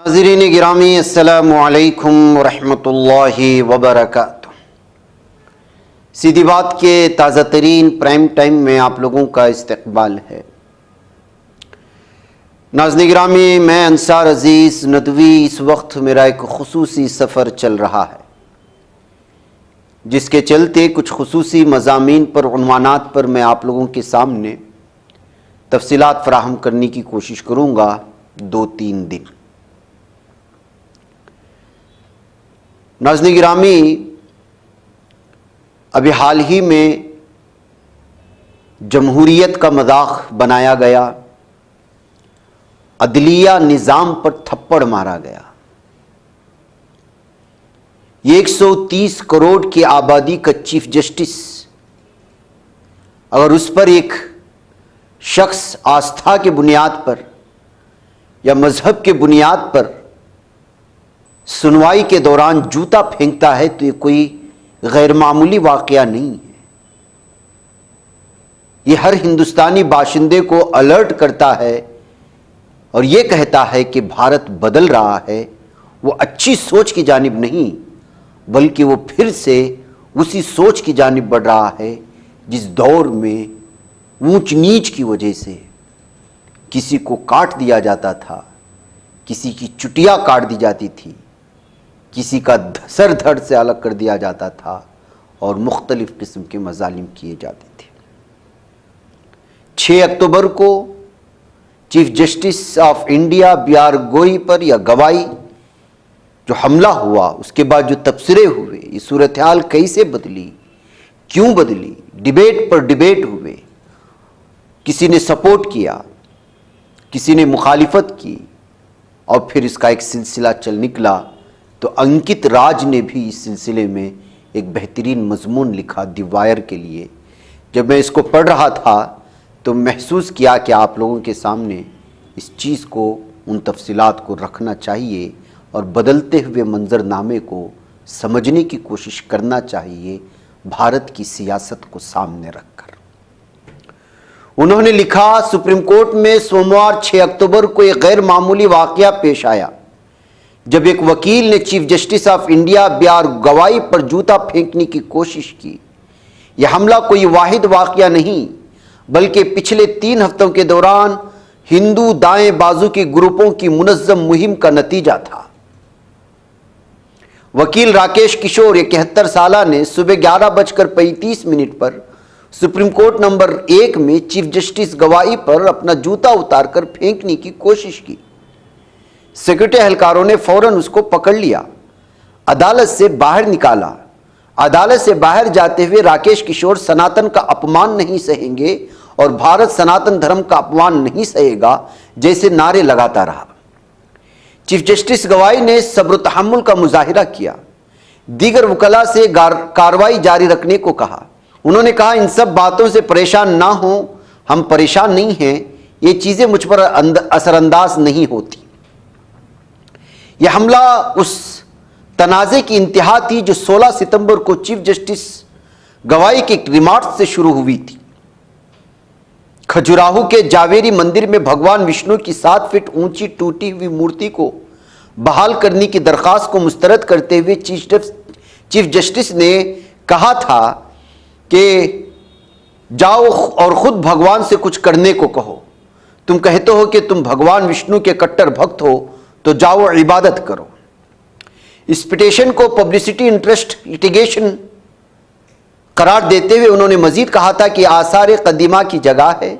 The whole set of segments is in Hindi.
नाज़रीन गिरामी अस्सलामु अलैकुम वरहमतुल्लाहि वबरकातुह। सीधी बात के ताज़ा तरीन प्राइम टाइम में आप लोगों का इस्तकबाल है। नाज़रीन गिरामी, मैं अंसार अज़ीज़ नदवी, इस वक्त मेरा एक खुसूसी सफ़र चल रहा है, जिसके चलते कुछ खुसूसी मज़ामीन पर उन्वानात पर मैं आप लोगों के सामने तफसीलात फ़राहम करने की कोशिश करूँगा 2-3 दिन। नाज़रीन गिरामी, अभी हाल ही में जमहूरियत का मजाक बनाया गया, अदलिया निज़ाम पर थप्पड़ मारा गया। ये 130 करोड़ की आबादी का चीफ जस्टिस, अगर उस पर एक शख्स आस्था के बुनियाद पर या मजहब के बुनियाद पर सुनवाई के दौरान जूता फेंकता है तो ये कोई गैर मामूली वाकया नहीं है। ये हर हिंदुस्तानी बाशिंदे को अलर्ट करता है और ये कहता है कि भारत बदल रहा है, वो अच्छी सोच की जानिब नहीं बल्कि वो फिर से उसी सोच की जानिब बढ़ रहा है जिस दौर में ऊंच नीच की वजह से किसी को काट दिया जाता था, किसी की चुटिया काट दी जाती थी, किसी का सर धड़ से अलग कर दिया जाता था और मुख्तलिफ किस्म के मजालिम किए जाते थे। 6 अक्टूबर को chief justice of India B. R पर या गवाई जो हमला हुआ, उसके बाद जो तबसरे हुए, ये सूरत हाल कैसे बदली, क्यों बदली, डिबेट पर डिबेट हुए, किसी ने सपोर्ट किया, किसी ने मुखालिफत की और फिर इसका एक सिलसिला चल निकला। तो अंकित राज ने भी इस सिलसिले में एक बेहतरीन मजमून लिखा दी वायर के लिए। जब मैं इसको पढ़ रहा था तो महसूस किया कि आप लोगों के सामने इस चीज़ को, उन तफसीलात को रखना चाहिए और बदलते हुए मंजरनामे को समझने की कोशिश करना चाहिए, भारत की सियासत को सामने रखकर। उन्होंने लिखा, सुप्रीम कोर्ट में सोमवार 6 अक्टूबर को एक गैर मामूली वाकया पेश आया जब एक वकील ने chief justice of India B. R पर जूता फेंकने की कोशिश की। यह हमला कोई वाहिद वाकया नहीं बल्कि पिछले 3 हफ्तों के दौरान हिंदू दाएं बाजू के ग्रुपों की मुनज़्ज़म मुहिम का नतीजा था। वकील राकेश किशोर 71 साला ने सुबह 11:35 पर सुप्रीम कोर्ट नंबर 1 में चीफ जस्टिस गवाई पर अपना जूता उतारकर फेंकने की कोशिश की। सिक्योरिटी एहलकारों ने फौरन उसको पकड़ लिया, अदालत से बाहर निकाला। अदालत से बाहर जाते हुए राकेश किशोर सनातन का अपमान नहीं सहेंगे और भारत सनातन धर्म का अपमान नहीं सहेगा जैसे नारे लगाता रहा। चीफ जस्टिस गवाई ने सब्र तहम्मुल का मुजाहिरा किया, दीगर वकला से कार्रवाई जारी रखने को कहा। उन्होंने कहा, इन सब बातों से परेशान ना हो, हम परेशान नहीं हैं, ये चीज़ें मुझ पर असरअंदाज नहीं होती। यह हमला उस तनाज़े की इंतहा थी जो 16 सितंबर को चीफ जस्टिस गवाई के रिमार्क से शुरू हुई थी। खजुराहो के जावेरी मंदिर में भगवान विष्णु की 7 फीट ऊंची टूटी हुई मूर्ति को बहाल करने की दरख्वास्त को मुस्तरद करते हुए चीफ जस्टिस ने कहा था कि जाओ और खुद भगवान से कुछ करने को कहो। तुम कहते हो कि तुम भगवान विष्णु के कट्टर भक्त हो, तो जाओ इबादत करो। इस पिटीशन को पब्लिसिटी इंटरेस्ट लिटिगेशन करार देते हुए उन्होंने मजीद कहा था कि आसार कदीमा की जगह है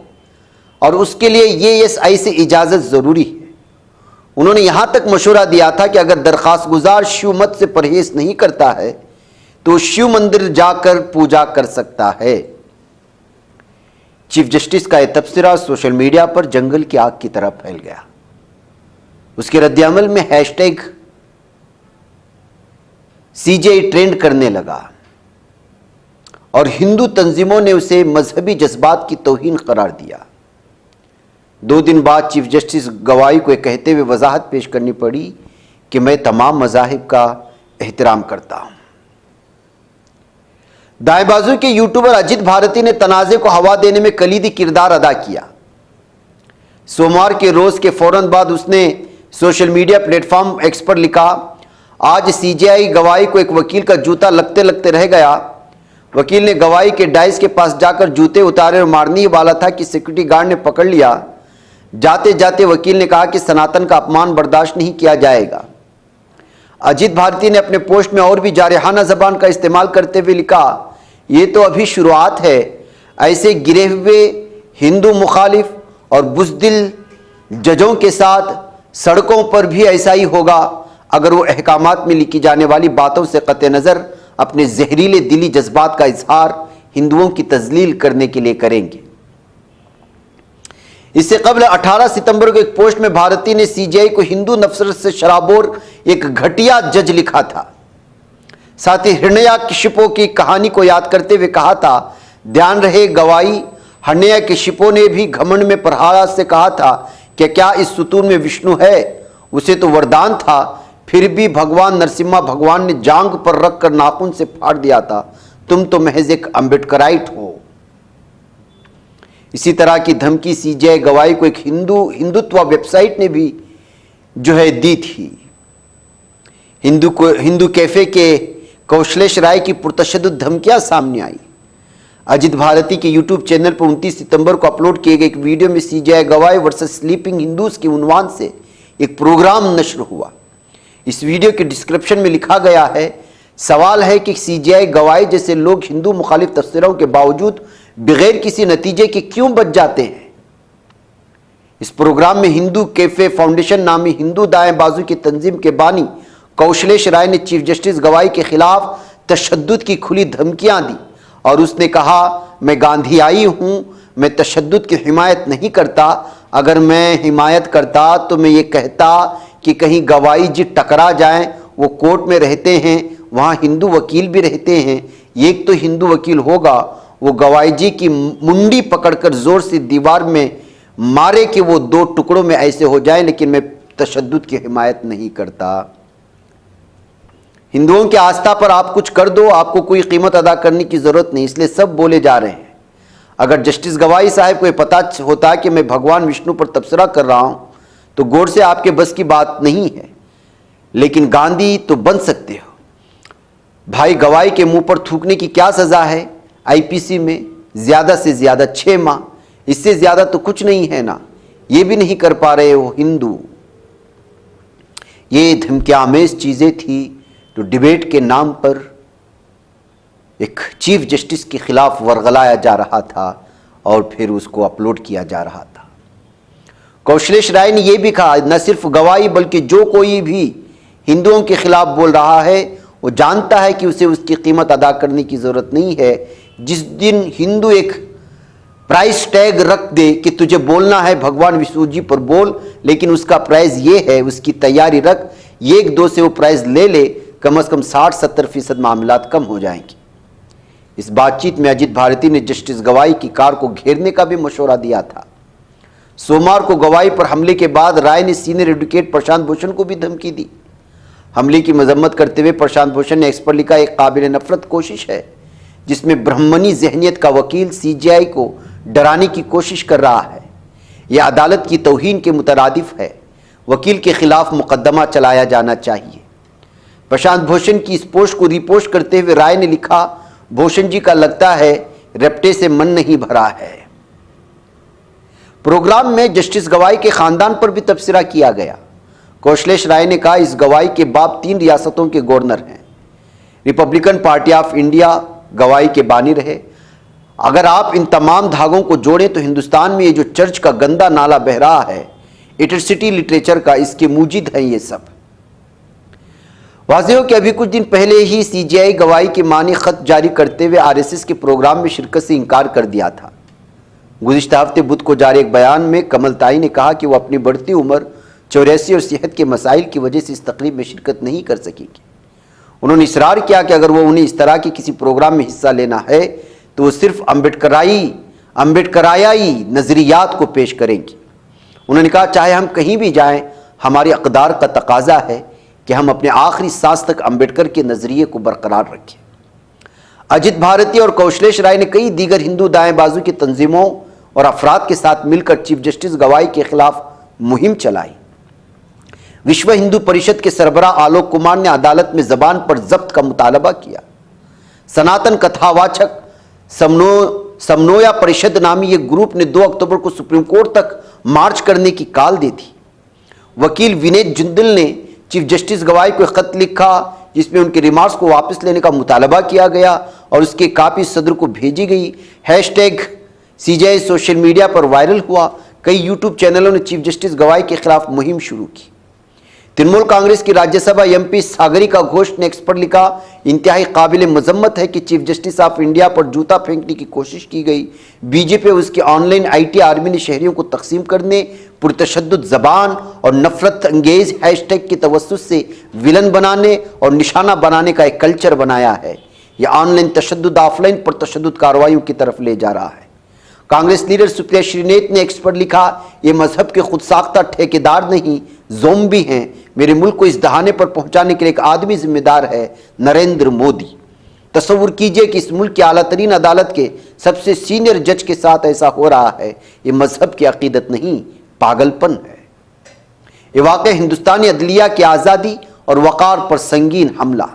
और उसके लिए ASI से इजाज़त ज़रूरी है। उन्होंने यहाँ तक मशवरा दिया था कि अगर दरख्वास्त गुजार शिव मत से परहेज नहीं करता है तो शिव मंदिर जाकर पूजा कर सकता है। चीफ जस्टिस का यह तबसरा सोशल मीडिया पर जंगल की आग की तरह फैल गया। उसके रद्दअमल में हैशटैग CJI ट्रेंड करने लगा और हिंदू तंजीमों ने उसे मजहबी जज्बात की तौहीन करार दिया। 2 दिन बाद चीफ जस्टिस गवाई को कहते हुए वजाहत पेश करनी पड़ी कि मैं तमाम मज़ाहिब का एहतराम करता हूं। दाएं बाजू के यूट्यूबर अजित भारती ने तनाज़े को हवा देने में कलीदी किरदार अदा किया। सोमवार के रोज के फौरन बाद उसने सोशल मीडिया प्लेटफॉर्म एक्स पर लिखा, आज सीजेआई गवाही को एक वकील का जूता लगते लगते रह गया। वकील ने गवाही के डाइस के पास जाकर जूते उतारे और मारने ही वाला था कि सिक्योरिटी गार्ड ने पकड़ लिया। जाते जाते वकील ने कहा कि सनातन का अपमान बर्दाश्त नहीं किया जाएगा। अजीत भारती ने अपने पोस्ट में और भी जारहाना जबान का इस्तेमाल करते हुए लिखा, ये तो अभी शुरुआत है। ऐसे गिरे हुए हिंदू मुखालिफ और बुज़दिल जजों के साथ सड़कों पर भी ऐसा ही होगा अगर वो अहकामात में लिखी जाने वाली बातों से कतई नज़र अपने जहरीले दिली जज्बात का इजहार हिंदुओं की तजलील करने के लिए करेंगे। इससे कबल 18 सितंबर को एक पोस्ट में भारती ने सीजेआई को हिंदू नफरत से शराबोर एक घटिया जज लिखा था। साथ ही हिरण्यकशिपु की कहानी को याद करते हुए कहा था, ध्यान रहे गवाही, हिरण्यकशिपु ने भी घमंड में प्रहलाद से कहा था कि क्या इस सुतून में विष्णु है? उसे तो वरदान था, फिर भी भगवान नरसिम्हा भगवान ने जांग पर रखकर नाखून से फाड़ दिया था। तुम तो महज एक अम्बेडकराइट हो। इसी तरह की धमकी सीजेआई गवाही को एक हिंदुत्व वेबसाइट ने भी जो है दी थी। हिंदू कैफे के कौशलेश राय की पुरतशद्दुद धमकियां सामने आई। अजीत भारती के यूट्यूब चैनल पर 29 सितंबर को अपलोड किए गए एक वीडियो में सीजेआई गवाही वर्सेस स्लीपिंग हिंदूज के उन्वान से एक प्रोग्राम नश्र हुआ। इस वीडियो के डिस्क्रिप्शन में लिखा गया है, सवाल है कि सीजेआई गवाही जैसे लोग हिंदू मुखालिफ तफसीरों के बावजूद बगैर किसी नतीजे के क्यों बच जाते हैं। इस प्रोग्राम में हिंदू कैफे फाउंडेशन नामी हिंदू दाएं बाजू की तंजीम के बानी कौशलेश राय ने चीफ जस्टिस गवाही के खिलाफ तशद्दुद की खुली धमकियां दी और उसने कहा, मैं गांधीयाई हूं, मैं तशद्दुद की हिमायत नहीं करता। अगर मैं हिमायत करता तो मैं ये कहता कि कहीं गवाही जी टकरा जाएं। वो कोर्ट में रहते हैं, वहाँ हिंदू वकील भी रहते हैं। एक तो हिंदू वकील होगा, वो गवाही जी की मुंडी पकड़कर जोर से दीवार में मारे कि वो दो टुकड़ों में ऐसे हो जाए, लेकिन मैं तशद्दुद की हिमायत नहीं करता। हिंदुओं की आस्था पर आप कुछ कर दो, आपको कोई कीमत अदा करने की जरूरत नहीं, इसलिए सब बोले जा रहे हैं। अगर जस्टिस गवाही साहब को यह पता होता कि मैं भगवान विष्णु पर तबसरा कर रहा हूं तो गौर से आपके बस की बात नहीं है, लेकिन गांधी तो बन सकते हो। भाई गवाही के मुंह पर थूकने की क्या सजा है? आईपीसी में ज्यादा से ज्यादा 6 माह, इससे ज्यादा तो कुछ नहीं है ना। ये भी नहीं कर पा रहे हो हिंदू। ये धमकियामेज चीजें थी तो डिबेट के नाम पर एक चीफ जस्टिस के खिलाफ वरगलाया जा रहा था और फिर उसको अपलोड किया जा रहा था। कौशलेश राय ने यह भी कहा, न सिर्फ गवाही बल्कि जो कोई भी हिंदुओं के खिलाफ बोल रहा है वो जानता है कि उसे उसकी कीमत अदा करने की जरूरत नहीं है। जिस दिन हिंदू एक प्राइस टैग रख दे कि तुझे बोलना है भगवान विष्णु जी पर बोल, लेकिन उसका प्राइस ये है, उसकी तैयारी रख, 1-2 से वो प्राइस ले ले, कम से कम 60-70% मामलात कम हो जाएंगे। इस बातचीत में अजीत भारती ने जस्टिस गवाही की कार को घेरने का भी मशवरा दिया था। सोमवार को गवाही पर हमले के बाद राय ने सीनियर एडवोकेट प्रशांत भूषण को भी धमकी दी। हमले की मजम्मत करते हुए प्रशांत भूषण ने एक्स पर लिखा, एक काबिल नफरत कोशिश है जिसमें ब्राह्मणी जहनियत का वकील सीजेआई को डराने की कोशिश कर रहा है। यह अदालत की तौहीन के मुतरादिफ है। वकील के खिलाफ मुकदमा चलाया जाना चाहिए। प्रशांत भूषण की इस पोस्ट को रिपोस्ट करते हुए राय ने लिखा, भूषण जी का लगता है रपटे से मन नहीं भरा है। प्रोग्राम में जस्टिस गवाही के खानदान पर भी तबसरा किया गया। कौशलेश राय ने कहा, इस गवाही के बाप 3 रियासतों के गवर्नर हैं। रिपब्लिकन पार्टी ऑफ इंडिया गवाही के बानी रहे। अगर आप इन तमाम धागों को जोड़ें तो हिंदुस्तान में ये जो चर्च का गंदा नाला बह रहा है, एट्रिसिटी लिटरेचर का, इसके मूजिद हैं ये सब। वाज़ेह हो कि अभी कुछ दिन पहले ही सीजेआई गवाही के मानी खत जारी करते हुए आरएसएस के प्रोग्राम में शिरकत से इनकार कर दिया था। गुज़िश्ता हफ्ते बुध को जारी एक बयान में कमल ताई ने कहा कि वो अपनी बढ़ती उम्र, 84 और सेहत के मसाइल की वजह से इस तकरीब में शिरकत नहीं कर सकेंगी। उन्होंने इसरार किया कि अगर वो उन्हें इस तरह के किसी प्रोग्राम में हिस्सा लेना है तो वो सिर्फ अम्बेडकराई नज़रियात को पेश करेंगी। उन्होंने कहा, चाहे हम कहीं भी जाएं, हमारी अक़दार का तकाजा है कि हम अपने आखिरी सांस तक अम्बेडकर के नज़रिए को बरकरार रखें। अजीत भारती और कौशलेश राय ने कई दीगर हिंदू दाएं बाजू की तंजीमों और अफराद के साथ मिलकर चीफ जस्टिस गवाही के खिलाफ मुहिम चलाई। विश्व हिंदू परिषद के सरबराह आलोक कुमार ने अदालत में जबान पर जब्त का मुतालबा किया। सनातन कथावाचक समनोया परिषद नामी एक ग्रुप ने 2 अक्टूबर को सुप्रीम कोर्ट तक मार्च करने की काल दी थी। वकील विनीत जिंदल ने चीफ जस्टिस गवाई को खत लिखा जिसमें उनके रिमार्क्स को वापस लेने का मुतालबा किया गया और उसकी कापी सदर को भेजी गई। हैशटैग CJI सोशल मीडिया पर वायरल हुआ। कई यूट्यूब चैनलों ने चीफ जस्टिस गवाई के खिलाफ मुहिम शुरू की। तृणमूल कांग्रेस की राज्यसभा MP सागरिका घोष ने एक्स पर लिखा, इंतहाई काबिल मजम्मत है कि चीफ जस्टिस ऑफ इंडिया पर जूता फेंकने की कोशिश की गई। बीजेपी और उसकी ऑनलाइन IT आर्मी ने शहरियों को तकसीम करने, पुरतशद्दुद जबान और नफरत अंगेज हैशटैग की तवस्सुस से विलन बनाने और निशाना बनाने का एक कल्चर बनाया है। यह ऑनलाइन तशद्दुद ऑफलाइन पुरतशद्दुद कार्रवाइयों की तरफ ले जा रहा है। कांग्रेस लीडर सुप्रिया श्रीनेत ने एक्स पर लिखा, ये मजहब के खुद साख्ता ठेकेदार नहीं ज़ोंबी हैं। मेरे मुल्क को इस दहाने पर पहुंचाने के लिए एक आदमी जिम्मेदार है, नरेंद्र मोदी। तस्वुर कीजिए कि इस मुल्क की आला तरीन अदालत के सबसे सीनियर जज के साथ ऐसा हो रहा है। ये मजहब की अकीदत नहीं, पागलपन है। ये वाक़या हिंदुस्तानी अदलिया की आज़ादी और वक़ार पर संगीन हमला।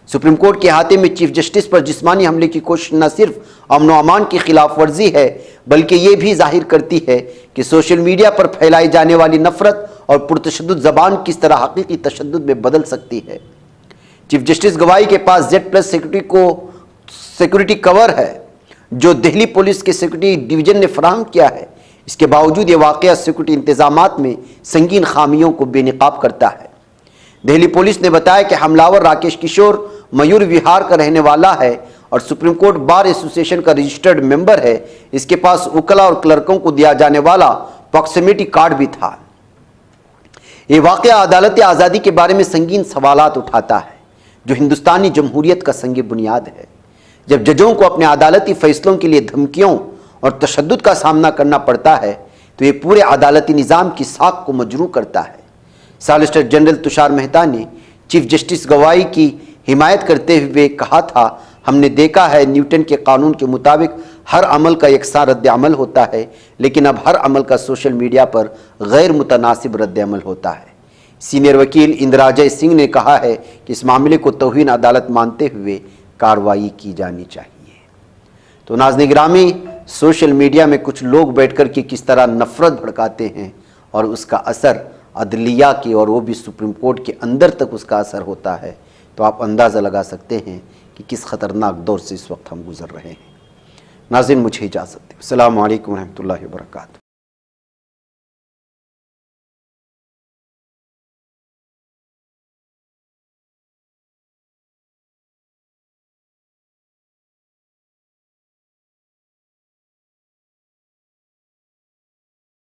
सुप्रीम कोर्ट के अहाते में चीफ जस्टिस पर जिस्मानी हमले की कोशिश न सिर्फ अमन व अमान की खिलाफ वर्जी है बल्कि ये भी जाहिर करती है कि सोशल मीडिया पर फैलाई जाने वाली नफरत और पुरतशद्दुद जबान किस तरह हकीकी तशद्दुद में बदल सकती है। चीफ जस्टिस गवाई के पास Z+ सिक्योरिटी कवर है जो दिल्ली पुलिस के सिक्योरिटी डिवीजन ने फराहम किया है। इसके बावजूद ये वाक़या सिक्योरिटी इंतजामात में संगीन खामियों को बेनकाब करता है। दिल्ली पुलिस ने बताया कि हमलावर राकेश किशोर मयूर विहार का रहने वाला है और सुप्रीम कोर्ट बार एसोसिएशन का रजिस्टर्ड मेंबर है। इसके पास वकला और क्लर्कों को दिया जाने वाला प्रॉक्सिमिटी कार्ड भी था। ये वाक़या अदालत आज़ादी के बारे में संगीन सवालात उठाता है जो हिंदुस्तानी जमहूरियत का संग बुनियाद है। जब जजों को अपने अदालती फैसलों के लिए धमकियों और तशद्दुद का सामना करना पड़ता है तो ये पूरे अदालती निज़ाम की साख को मजरू करता है। सॉलिसिटर जनरल तुषार मेहता ने चीफ जस्टिस गवाई की हिमायत करते हुए कहा था, हमने देखा है न्यूटन के कानून के मुताबिक हर अमल का यकसा रद्द अमल होता है, लेकिन अब हर अमल का सोशल मीडिया पर गैर मुतनासिब रद्द अमल होता है। सीनियर वकील इंद्राजय सिंह ने कहा है कि इस मामले को तौहीन अदालत मानते हुए कार्रवाई की जानी चाहिए। तो नाज़रीन गिरामी, सोशल मीडिया में कुछ लोग बैठकर के किस तरह नफरत भड़काते हैं और उसका असर अदलिया की और वो भी सुप्रीम कोर्ट के अंदर तक उसका असर होता है, तो आप अंदाज़ा लगा सकते हैं कि किस ख़तरनाक दौर से इस वक्त हम गुज़र रहे हैं। नाज़रीन, मुझे इजाज़त दें। अस्सलामु अलैकुम रहमतुल्लाहि व बरकातुहू।